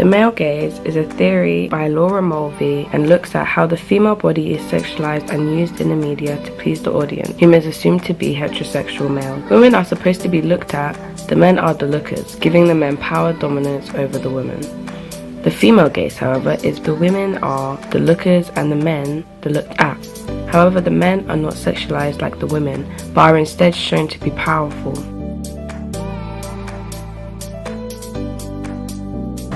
The male gaze is a theory by Laura Mulvey and looks at how the female body is sexualized and used in the media to please the audience, whom is assumed to be heterosexual male. Women are supposed to be looked at, the men are the lookers, giving the men power dominance over the women. The female gaze, however, is the women are the lookers and the men the looked at. However, the men are not sexualized like the women, but are instead shown to be powerful.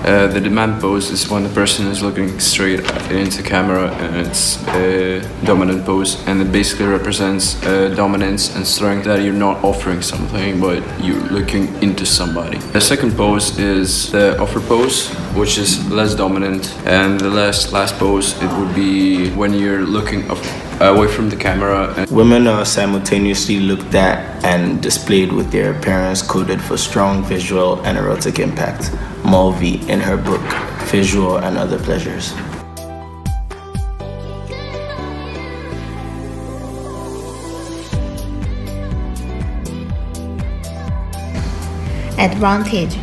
The demand pose is when the person is looking straight into camera, and it's a dominant pose, and it basically represents dominance and strength, that you're not offering something but you're looking into somebody. The second pose is the offer pose, which is less dominant, and the last pose, it would be when you're looking away from the camera. Women are simultaneously looked at and displayed with their appearance coded for strong visual and erotic impact. Mulvey in her book, Visual and Other Pleasures. Advantage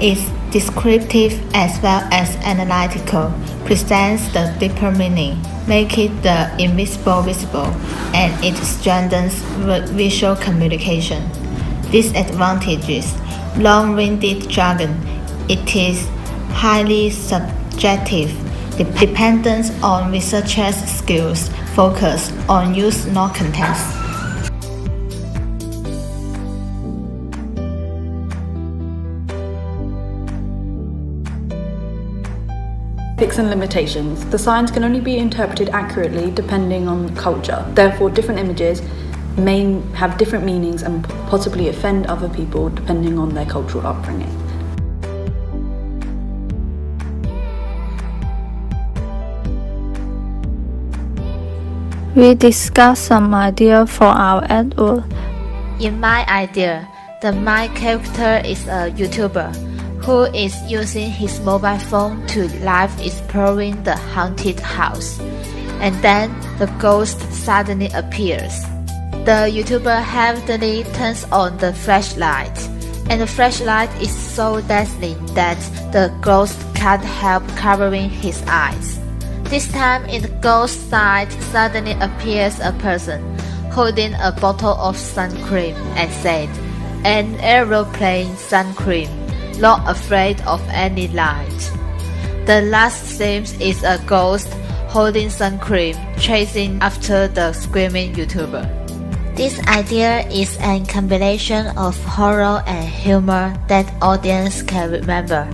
is descriptive as well as analytical, presents the deeper meaning, make it the invisible visible, and it strengthens visual communication. Disadvantages: long-winded jargon. It is highly subjective, dependent on researchers' skills, focus on use, not contents. Ethics and limitations. The signs can only be interpreted accurately depending on culture. Therefore, different images may have different meanings and possibly offend other people depending on their cultural upbringing. We discuss some ideas for our artwork. In my idea, the main character is a YouTuber who is using his mobile phone to live exploring the haunted house, and then the ghost suddenly appears. The YouTuber heavily turns on the flashlight, and the flashlight is so dazzling that the ghost can't help covering his eyes. This time in the ghost side suddenly appears a person holding a bottle of sun cream and said, "An aeroplane sun cream, not afraid of any light." The last scene is a ghost holding sun cream chasing after the screaming YouTuber. This idea is a combination of horror and humor that audience can remember.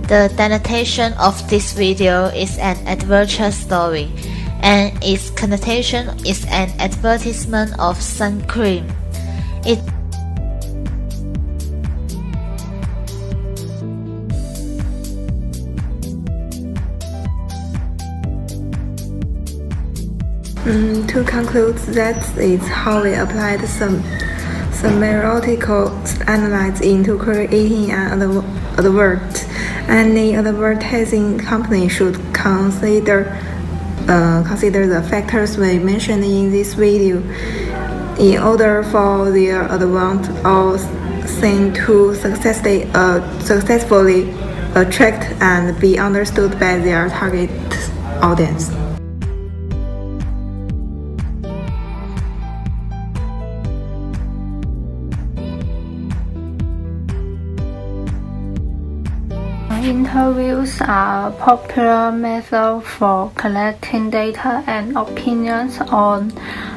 The denotation of this video is an adventure story, and its connotation is an advertisement of sun cream. To conclude, that is how we applied some semiotical analysis into creating an advert. Any advertising company should consider the factors we mentioned in this video in order for their advert or thing to successfully attract and be understood by their target audience. Interviews are a popular method for collecting data and opinions on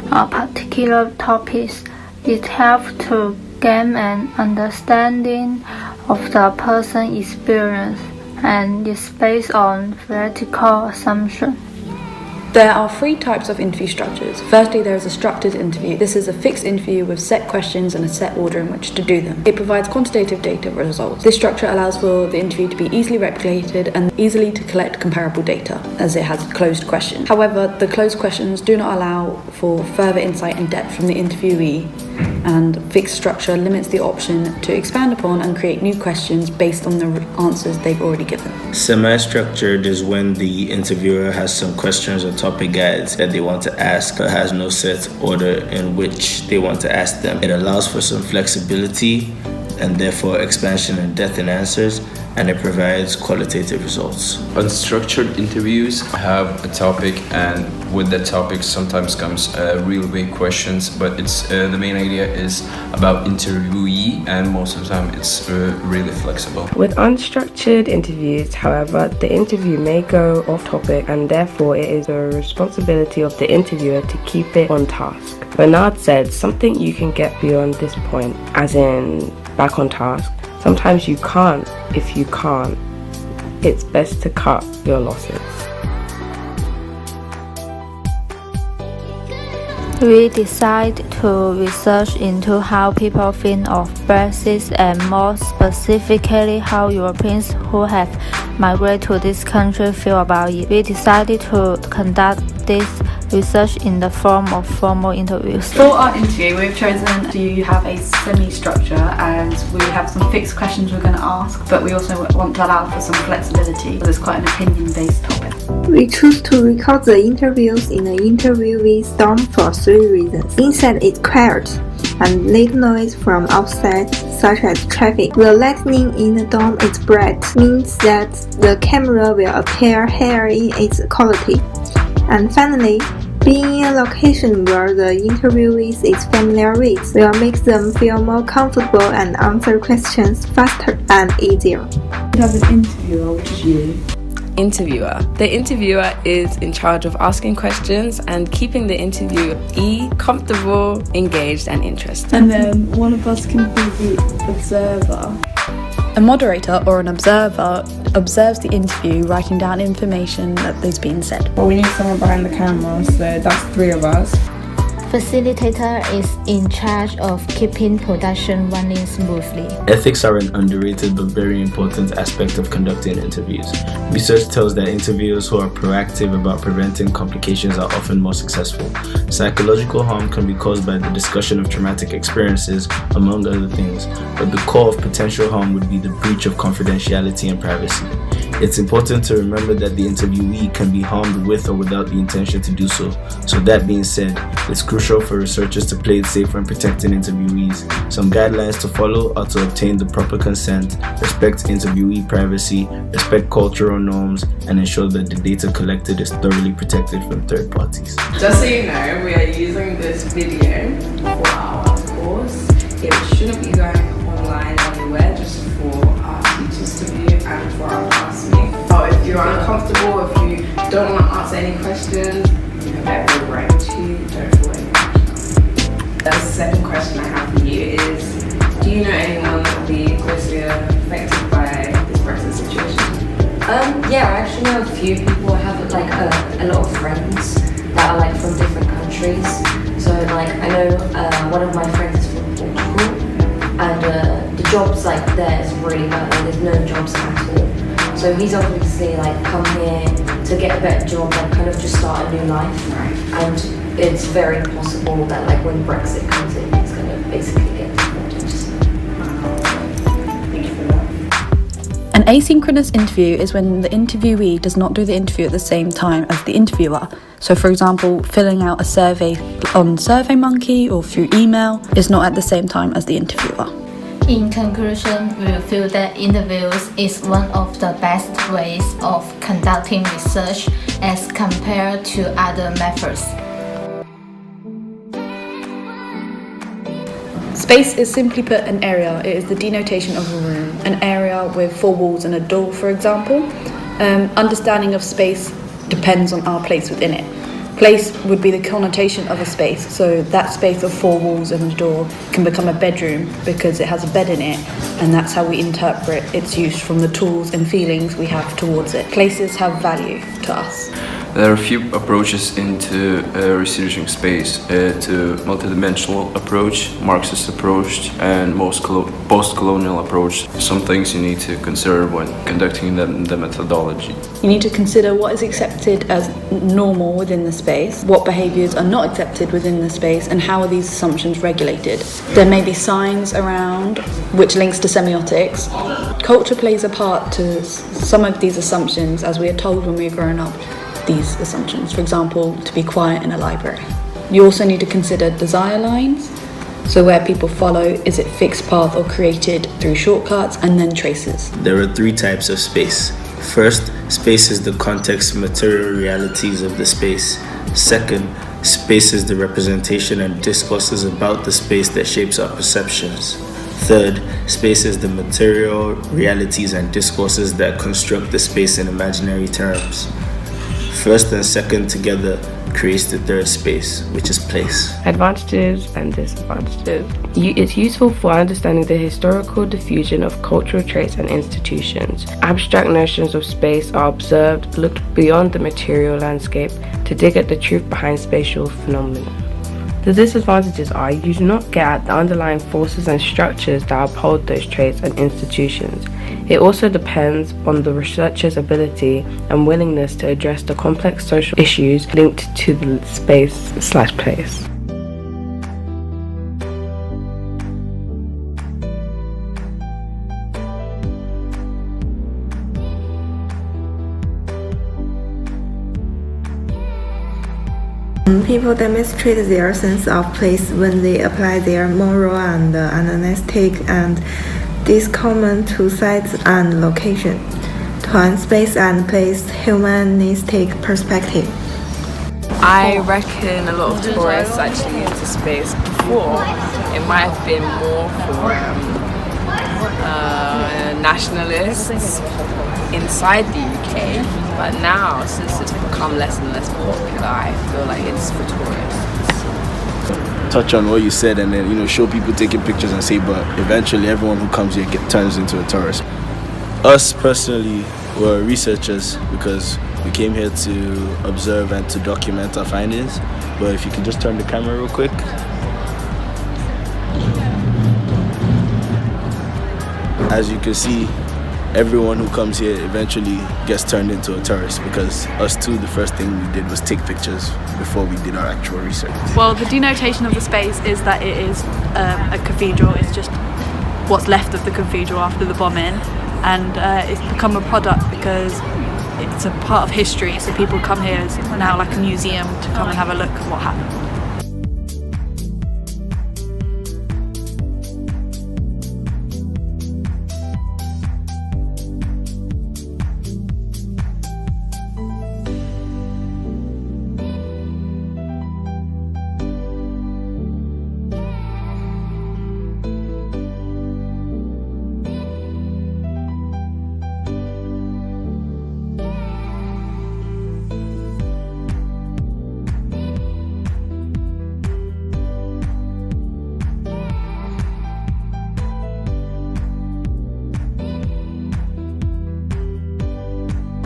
particular topics. It helps to gain an understanding of the person's experience and is based on theoretical assumptions. There are three types of interview structures. Firstly, there is a structured interview. This is a fixed interview with set questions and a set order in which to do them. It provides quantitative data results. This structure allows for the interview to be easily replicated and easily to collect comparable data, as it has closed questions. However, the closed questions do not allow for further insight and depth from the interviewee, and fixed structure limits the option to expand upon and create new questions based on the answers they've already given. Semi-structured is when the interviewer has some questions or topic guides that they want to ask but has no set order in which they want to ask them. It allows for some flexibility and therefore expansion and depth in answers, and it provides qualitative results. Unstructured interviews have a topic, and with that topic sometimes comes real big questions, but it's the main idea is about interviewee, and most of the time it's really flexible. With unstructured interviews, however, the interview may go off topic, and therefore it is the responsibility of the interviewer to keep it on task. Bernard said something you can get beyond this point, as in back on task. Sometimes you can't. If you can't, it's best to cut your losses. We decided to research into how people think of Brexit and more specifically how Europeans who have migrated to this country feel about it. We decided to conduct this research in the form of formal interviews. For our interview, we've chosen to have a semi-structure, and we have some fixed questions we're going to ask, but we also want to allow for some flexibility because it's quite an opinion-based topic. We choose to record the interviews in an interviewee dorm for 3 reasons. Inside it's quiet, and little noise from outside, such as traffic. The lighting in the dorm is bright, means that the camera will appear higher in its quality. And finally, being in a location where the interviewee is familiar with will make them feel more comfortable and answer questions faster and easier. We have an interviewer, which is you. Interviewer. The interviewer is in charge of asking questions and keeping the interviewee comfortable, engaged, and interested. And then one of us can be the observer. A moderator or an observer observes the interview, writing down information that has been said. Well, we need someone behind the camera, so that's 3 of us. Facilitator is in charge of keeping production running smoothly. Ethics are an underrated but very important aspect of conducting interviews. Research tells that interviewers who are proactive about preventing complications are often more successful. Psychological harm can be caused by the discussion of traumatic experiences, among other things, but the core of potential harm would be the breach of confidentiality and privacy. It's important to remember that the interviewee can be harmed with or without the intention to do so. So that being said, it's crucial for researchers to play it safe when protecting interviewees. Some guidelines to follow are to obtain the proper consent, respect interviewee privacy, respect cultural norms, and ensure that the data collected is thoroughly protected from third parties. Just so you know, we are using this video for our course. It shouldn't be going online anywhere, just for our teachers to view and for our classmates. So if you're uncomfortable, if you don't want to answer any questions, you have every right to. Don't feel any pressure. The second question I have for you is, do you know anyone that will be closely affected by this Brexit situation? Yeah, I actually know a few people. I have like a lot of friends that are like from different countries. So like I know one of my friends is from Portugal, and the jobs like there is really bad. Like, there's no jobs at all. So he's obviously like come here to get a better job and kind of just start a new life. Right. And it's very possible that like when Brexit comes in, it's going to basically get deported. Thank you for that. An asynchronous interview is when the interviewee does not do the interview at the same time as the interviewer. So for example, filling out a survey on SurveyMonkey or through email is not at the same time as the interviewer. In conclusion, we feel that interviews is one of the best ways of conducting research as compared to other methods. Space is simply put an area. It is the denotation of a room, an area with 4 walls and a door, for example. Understanding of space depends on our place within it. Place would be the connotation of a space, so that space of 4 walls and a door can become a bedroom because it has a bed in it, and that's how we interpret its use from the tools and feelings we have towards it. Places have value to us. There are a few approaches into researching space, to multidimensional approach, Marxist approach, and post-colonial approach. Some things you need to consider when conducting the methodology. You need to consider what is accepted as normal within the space, what behaviours are not accepted within the space, and how are these assumptions regulated. There may be signs around, which links to semiotics. Culture plays a part to some of these assumptions, as we are told when we're growing up. These assumptions, for example, to be quiet in a library. You also need to consider desire lines, So where people follow, is it fixed path or created through shortcuts and then traces? There are 3 types of space. First, space is the context material realities of the space. Second, space is the representation and discourses about the space that shapes our perceptions. Third, space is the material realities and discourses that construct the space in imaginary terms. First and second together creates the third space, which is place. Advantages and disadvantages. It's useful for understanding the historical diffusion of cultural traits and institutions. Abstract notions of space are observed, looked beyond the material landscape to dig at the truth behind spatial phenomena. The disadvantages are you do not get at the underlying forces and structures that uphold those traits and institutions. It also depends on the researcher's ability and willingness to address the complex social issues linked to the space/place. People demonstrate their sense of place when they apply their moral and analytic and discommon to sites and location, to space and place humanistic perspective. I reckon a lot of tourists actually into space. Before, it might have been more for nationalists inside the UK, but now since it's become less and less popular, I feel like it's for tourists. Touch on what you said and then show people taking pictures and say, but eventually everyone who comes here turns into a tourist. Us personally were researchers because we came here to observe and to document our findings. But if you can just turn the camera real quick. As you can see, everyone who comes here eventually gets turned into a tourist because us too, the first thing we did was take pictures before we did our actual research. Well, the denotation of the space is that it is a cathedral. It's just what's left of the cathedral after the bombing, and it's become a product because it's a part of history, so people come here as now like a museum to come and have a look at what happened.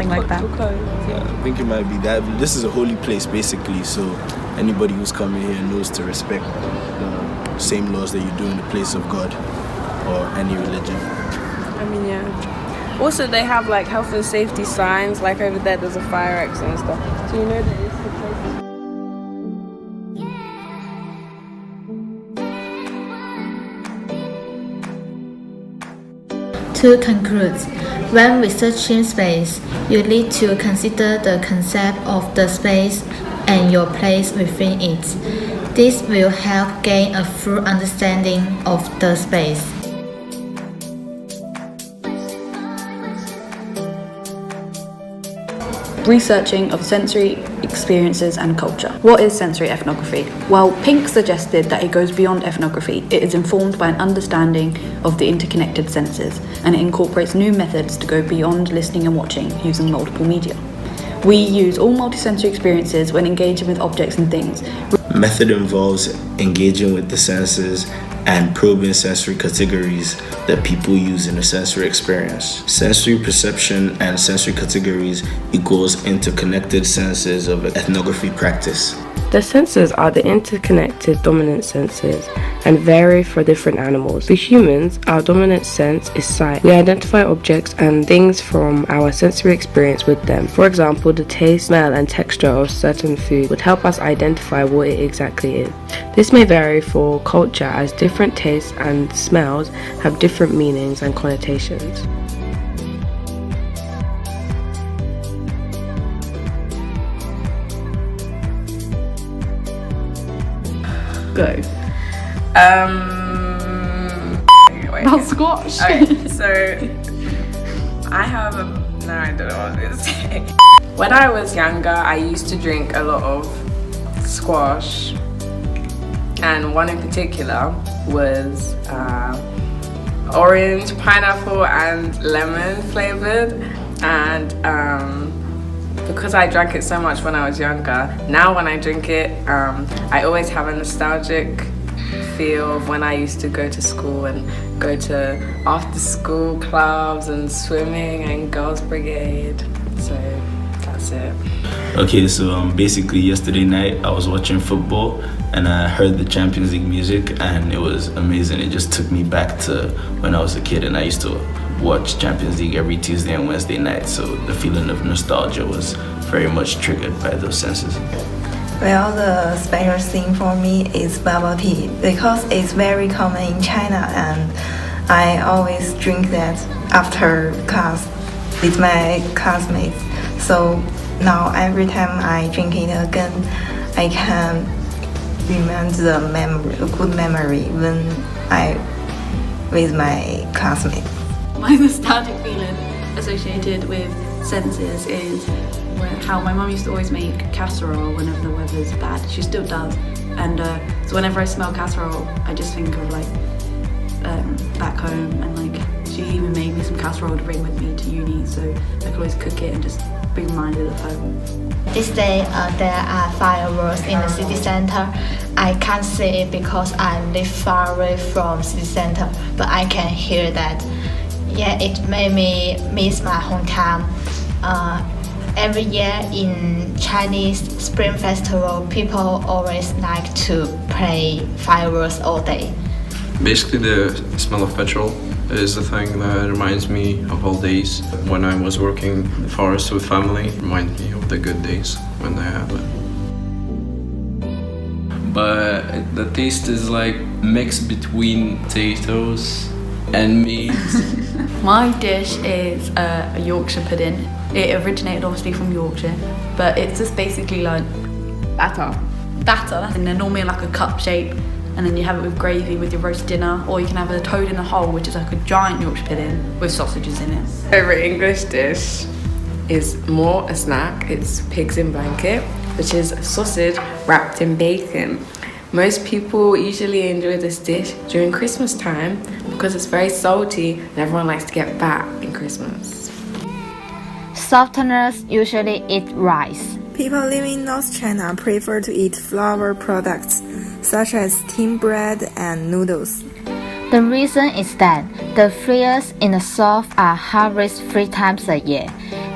Like that. I think it might be that. This is a holy place basically, so anybody who's coming here knows to respect the same laws that you do in the place of God or any religion. I mean, yeah. Also, they have like health and safety signs, like over there there's a fire exit and stuff. So you know that it's the place. To conclude, when researching space, you need to consider the concept of the space and your place within it. This will help gain a full understanding of the space. Researching of sensory experiences and culture. What is sensory ethnography? Well, Pink suggested that it goes beyond ethnography. It is informed by an understanding of the interconnected senses, and it incorporates new methods to go beyond listening and watching using multiple media. We use all multisensory experiences when engaging with objects and things. Method involves engaging with the senses and probing sensory categories that people use in a sensory experience. Sensory perception and sensory categories equals interconnected senses of ethnography practice. The senses are the interconnected dominant senses and vary for different animals. For humans, our dominant sense is sight. We identify objects and things from our sensory experience with them. For example, the taste, smell, and texture of certain food would help us identify what it exactly is. This may vary for culture as different tastes and smells have different meanings and connotations. Go. Wait. About squash. Okay, so I have no, I don't know what I was going to say. When I was younger, I used to drink a lot of squash, and one in particular was orange, pineapple, and lemon flavored. And because I drank it so much when I was younger, now when I drink it, I always have a nostalgic feel of when I used to go to school and go to after school clubs and swimming and girls brigade. So that's it. Okay, so basically yesterday night I was watching football and I heard the Champions League music and it was amazing. It just took me back to when I was a kid and I used to watch Champions League every Tuesday and Wednesday night. So the feeling of nostalgia was very much triggered by those senses. Well, the special thing for me is bubble tea because it's very common in China and I always drink that after class with my classmates. So now every time I drink it again, I can remember the good memory when I with my classmates. My nostalgic feeling associated with senses is how my mum used to always make casserole whenever the weather's bad. She still does, and so whenever I smell casserole, I just think of like back home, and like she even made me some casserole to bring with me to uni, so I could always cook it and just be reminded of home. This day there are fireworks in the city center. I can't see it because I live far away from city center, but I can hear that. Yeah, it made me miss my hometown. Every year in Chinese Spring Festival, people always like to play fireworks all day. Basically, the smell of petrol is the thing that reminds me of old days. When I was working in the forest with family, reminds me of the good days when they happen. But the taste is like mixed between potatoes and meat. My dish is a Yorkshire pudding. It originated obviously from Yorkshire, but it's just basically like batter, and they're normally like a cup shape, and then you have it with gravy with your roast dinner, or you can have a toad in a hole, which is like a giant Yorkshire pudding with sausages in it. Favorite English dish is more a snack. It's pigs in blanket, which is sausage wrapped in bacon. Most people usually enjoy this dish during Christmas time because it's very salty and everyone likes to get fat in Christmas. Southerners usually eat rice. People living in North China prefer to eat flour products such as steamed bread and noodles. The reason is that the fields in the south are harvested 3 times a year,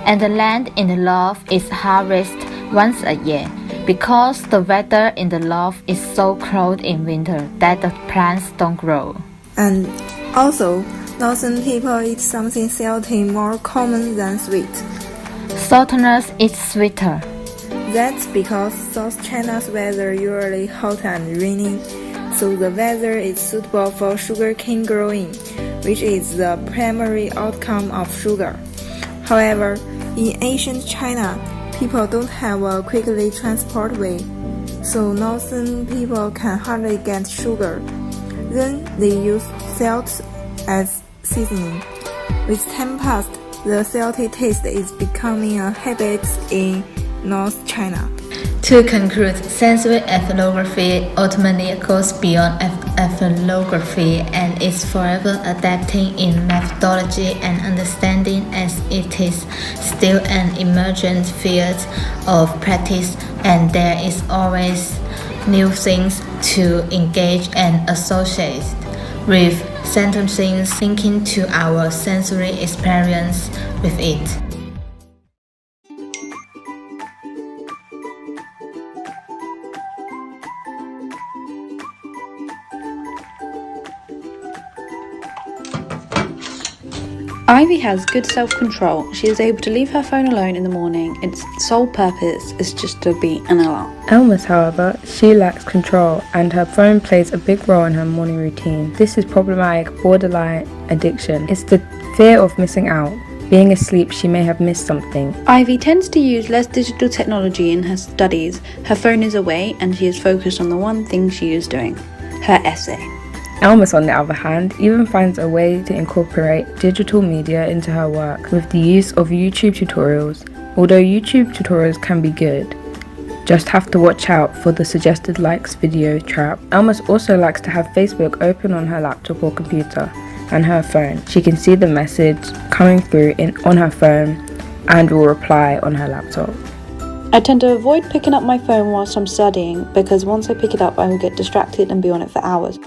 and the land in the north is harvested once a year, because the weather in the north is so cold in winter that the plants don't grow. And also, northern people eat something salty more common than sweet. Southerners eat sweeter. That's because South China's weather usually hot and rainy, so the weather is suitable for sugarcane growing, which is the primary outcome of sugar. However, in ancient China, people don't have a quickly transport way, so northern people can hardly get sugar. Then they use salt as seasoning. With time past, the salty taste is becoming a habit in North China. To conclude, sensory ethnography ultimately goes beyond ethnography and is forever adapting in methodology and understanding, as it is still an emergent field of practice and there is always new things to engage and associate with sentencing, linking to our sensory experience with it. Ivy has good self-control. She is able to leave her phone alone in the morning. Its sole purpose is just to be an alarm. Elmas, however, she lacks control and her phone plays a big role in her morning routine. This is problematic borderline addiction. It's the fear of missing out. Being asleep, she may have missed something. Ivy tends to use less digital technology in her studies. Her phone is away and she is focused on the one thing she is doing. her essay. Almas, on the other hand, even finds a way to incorporate digital media into her work with the use of YouTube tutorials. Although YouTube tutorials can be good, just have to watch out for the suggested likes video trap. Almas also likes to have Facebook open on her laptop or computer and her phone. She can see the message coming through on her phone and will reply on her laptop. I tend to avoid picking up my phone whilst I'm studying because once I pick it up I will get distracted and be on it for hours.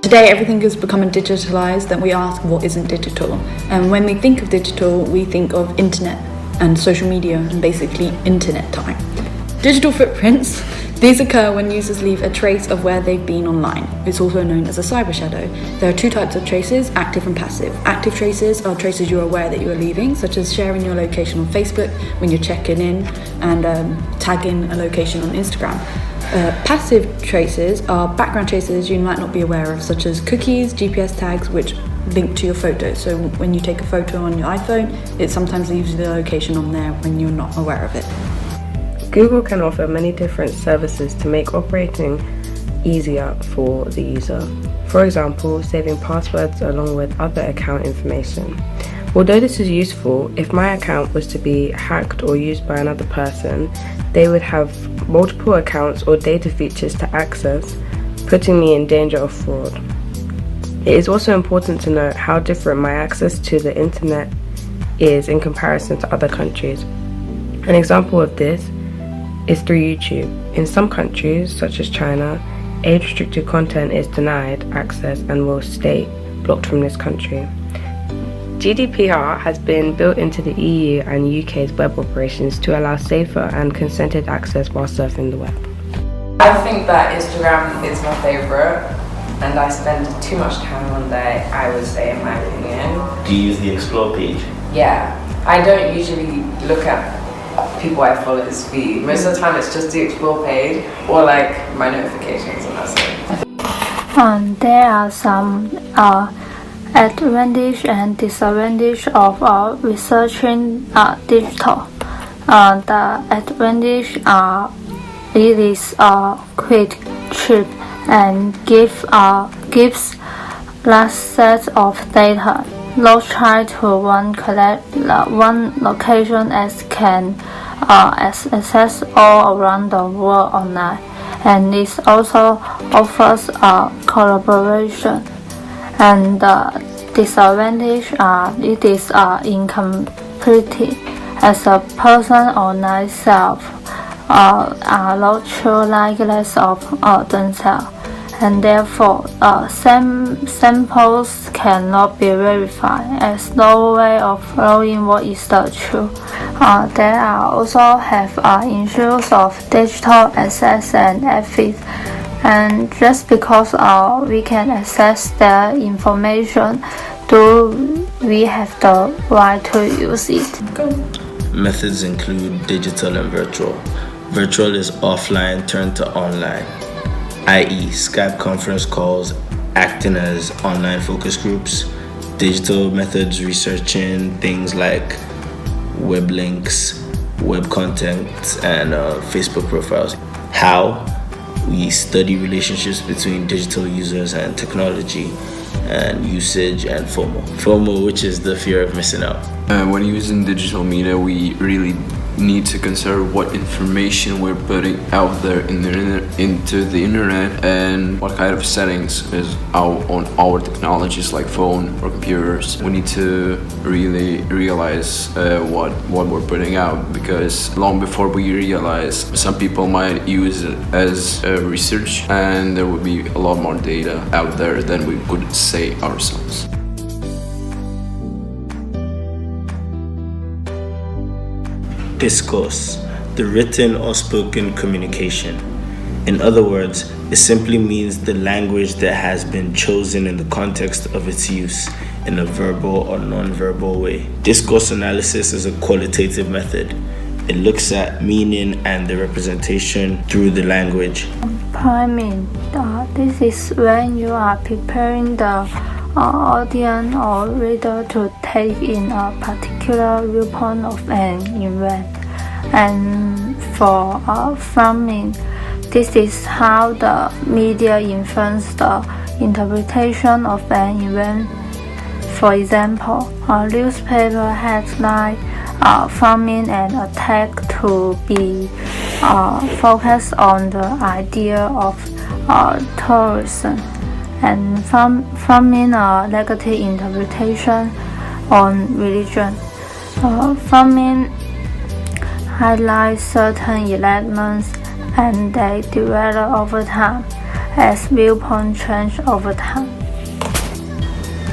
Today everything is becoming digitalized, then we ask what isn't digital. And when we think of digital, we think of internet and social media and basically internet time. Digital footprints, these occur when users leave a trace of where they've been online. It's also known as a cyber shadow. There are two types of traces, active and passive. Active traces are traces you're aware that you are leaving, such as sharing your location on Facebook when you're checking in and tagging a location on Instagram. Passive traces are background traces you might not be aware of, such as cookies, GPS tags, which link to your photos. So when you take a photo on your iPhone, it sometimes leaves the location on there when you're not aware of it. Google can offer many different services to make operating easier for the user. For example, saving passwords along with other account information. Although this is useful, if my account was to be hacked or used by another person, they would have multiple accounts or data features to access, putting me in danger of fraud. It is also important to note how different my access to the internet is in comparison to other countries. An example of this is through YouTube. In some countries, such as China, age-restricted content is denied access and will stay blocked from this country. GDPR has been built into the EU and UK's web operations to allow safer and consented access while surfing the web. I think that Instagram is my favourite, and I spend too much time on there, I would say, in my opinion. Do you use the Explore page? Yeah, I don't usually look at people I follow feed. Most of the time it's just the Explore page or like my notifications, and that's it. There are some advantage and disadvantage of researching digital. The advantage it is quick, cheap, and gives large sets of data. Low try to one location as can access all around the world online, and this also offers collaboration. And the disadvantage it is incomplete, as a person online self are not sure like less of themselves, and therefore samples cannot be verified, as no way of knowing what is the truth. There are also have issues of digital access and ethics. And just because we can access the information, do we have the right to use it? Methods include digital and virtual. Virtual is offline turned to online, i.e. Skype conference calls acting as online focus groups. Digital methods researching things like web links, web content, and Facebook profiles. How? We study relationships between digital users and technology, and usage and FOMO. FOMO, which is the fear of missing out. When using digital media, we really need to consider what information we're putting out there into the internet, and what kind of settings is out on our technologies like phone or computers. We need to really realize what we're putting out, because long before we realize, some people might use it as research, and there will be a lot more data out there than we could say ourselves. Discourse, the written or spoken communication. In other words, it simply means the language that has been chosen in the context of its use in a verbal or non-verbal way. Discourse analysis is a qualitative method. It looks at meaning and the representation through the language. Priming, this is when you are preparing the audience or reader to take in a particular viewpoint of an event. And for filming, this is how the media influence the interpretation of an event. For example, a newspaper headline filming an attack to be focused on the idea of terrorism, and filming a negative interpretation on religion. Filming highlights certain elements and they develop over time as viewpoints change over time.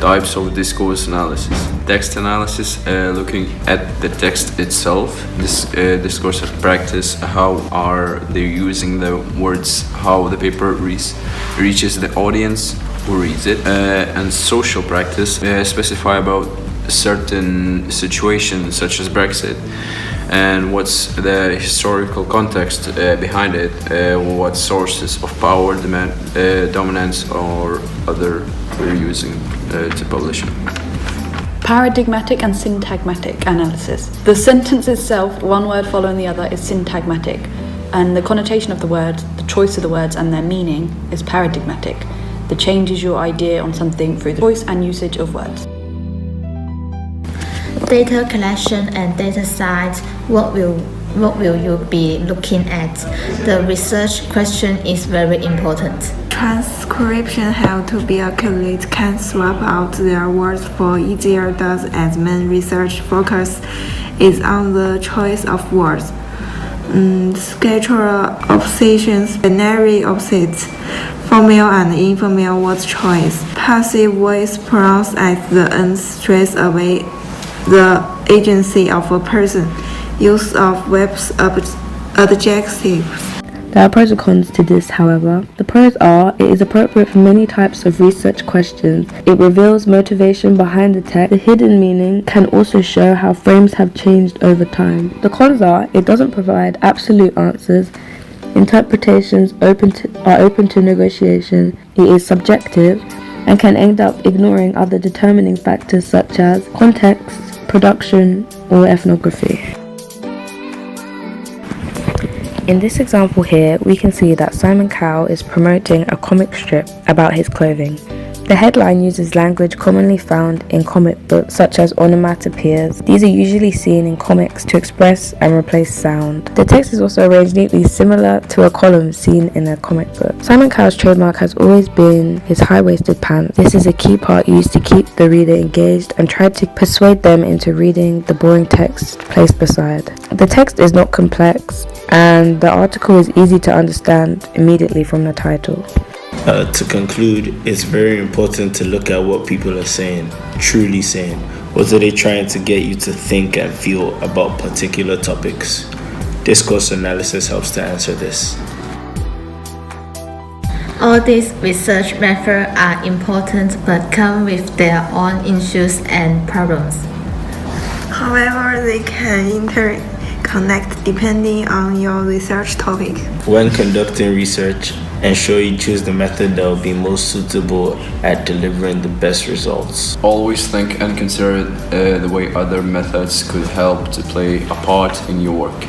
Types of discourse analysis. Text analysis, looking at the text itself. This discourse practice, how are they using the words, how the paper reaches the audience who reads it. And social practice, specify about certain situations such as Brexit, and what's the historical context behind it, what sources of power, dominance or other we're using to publish it. Paradigmatic and syntagmatic analysis. The sentence itself, one word following the other, is syntagmatic, and the connotation of the words, the choice of the words and their meaning is paradigmatic. The changes your idea on something through the choice and usage of words. Data collection and data science. What will you be looking at? The research question is very important. Transcription have to be accurate, can swap out their words for easier does, as main research focus is on the choice of words. Scalar oppositions, binary opposites, formal and informal word choice. Passive voice pronouns at the end strays away the agency of a person. Use of verbs, adjectives. There are pros and cons to this, however. The pros are, it is appropriate for many types of research questions. It reveals motivation behind the text. The hidden meaning can also show how frames have changed over time. The cons are, it doesn't provide absolute answers. Interpretations are open to negotiation. It is subjective and can end up ignoring other determining factors such as context, production, or ethnography. In this example here, we can see that Simon Cowell is promoting a comic strip about his clothing. The headline uses language commonly found in comic books, such as onomatopoeias. These are usually seen in comics to express and replace sound. The text is also arranged neatly, similar to a column seen in a comic book. Simon Cowell's trademark has always been his high-waisted pants. This is a key part used to keep the reader engaged and try to persuade them into reading the boring text placed beside. The text is not complex, and the article is easy to understand immediately from the title. To conclude, it's very important to look at what people are saying, truly saying. What are they trying to get you to think and feel about particular topics? Discourse analysis helps to answer this. All these research methods are important but come with their own issues and problems. However, they can interconnect depending on your research topic. When conducting research, ensure you choose the method that will be most suitable at delivering the best results. Always think and consider the way other methods could help to play a part in your work.